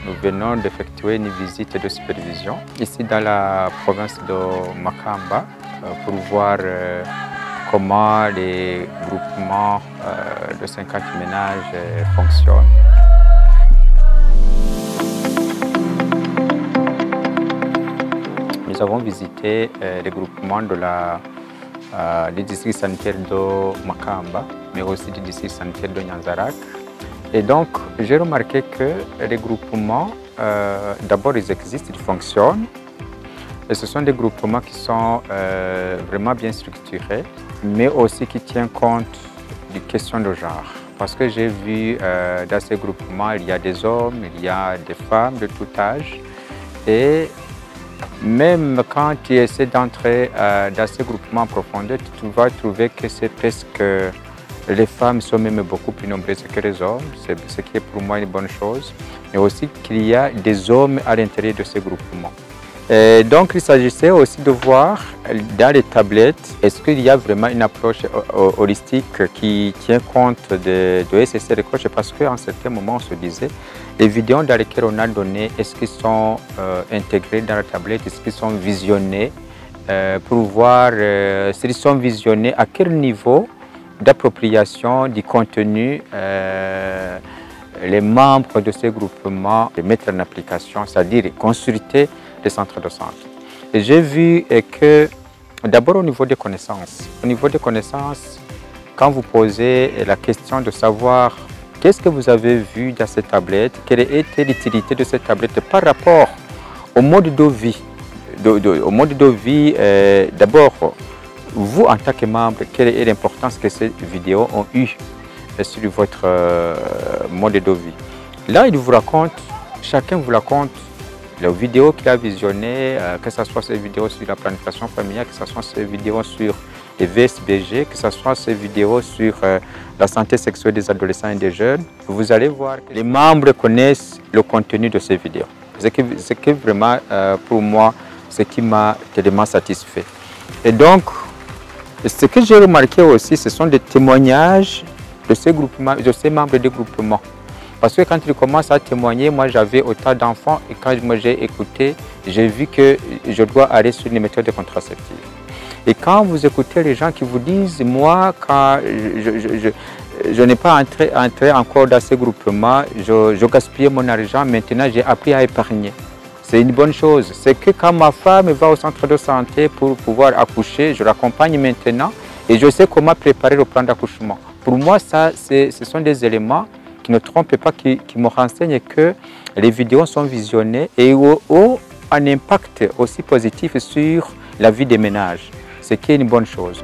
nous venons d'effectuer une visite de supervision ici dans la province de Makamba pour voir comment les groupements de 50 ménages fonctionnent. Nous avons visité les groupements du district sanitaire de Makamba, mais aussi du district sanitaire de Nyanzarak. Et donc, j'ai remarqué que les groupements, d'abord, ils existent, ils fonctionnent. Et ce sont des groupements qui sont vraiment bien structurés, mais aussi qui tiennent compte des questions de genre. Parce que j'ai vu dans ces groupements, il y a des hommes, il y a des femmes de tout âge. Et même quand tu essaies d'entrer dans ces groupements en profondeur, tu vas trouver que c'est presque... Les femmes sont même beaucoup plus nombreuses que les hommes, ce qui est pour moi une bonne chose. Mais aussi qu'il y a des hommes à l'intérieur de ces groupements. Et donc il s'agissait aussi de voir dans les tablettes, est-ce qu'il y a vraiment une approche holistique qui tient compte de SSC Recruche, parce qu'à un certain moment on se disait, les vidéos dans lesquelles on a donné, est-ce qu'ils sont intégrés dans la tablette, est-ce qu'ils sont visionnés, pour voir s'ils sont visionnés, à quel niveau d'appropriation du contenu les membres de ces groupements mettent en application, c'est-à-dire consulter les centres de santé. Et j'ai vu que d'abord au niveau des connaissances, quand vous posez la question de savoir qu'est-ce que vous avez vu dans cette tablette, quelle était l'utilité de cette tablette par rapport au mode de vie, d'abord, vous, en tant que membre, quelle est l'importance que ces vidéos ont eue sur votre mode de vie? Là, il vous raconte, chacun vous raconte les vidéos qu'il a visionnées, que ce soit ces vidéos sur la planification familiale, que ce soit ces vidéos sur les VSBG, que ce soit ces vidéos sur la santé sexuelle des adolescents et des jeunes. Vous allez voir que les membres connaissent le contenu de ces vidéos. C'est que vraiment, pour moi, ce qui m'a tellement satisfait. Et donc, ce que j'ai remarqué aussi, ce sont des témoignages de ces groupements, de ces membres des groupements. Parce que quand ils commencent à témoigner, moi j'avais autant d'enfants et quand moi j'ai écouté, j'ai vu que je dois aller sur les méthodes contraceptives. Et quand vous écoutez les gens qui vous disent, moi, quand je n'ai pas entré encore dans ces groupements, je gaspillais mon argent, maintenant j'ai appris à épargner. C'est une bonne chose. C'est que quand ma femme va au centre de santé pour pouvoir accoucher, je l'accompagne maintenant et je sais comment préparer le plan d'accouchement. Pour moi, ce sont des éléments qui ne trompent pas, qui me renseignent que les vidéos sont visionnées et ont un impact aussi positif sur la vie des ménages, ce qui est une bonne chose.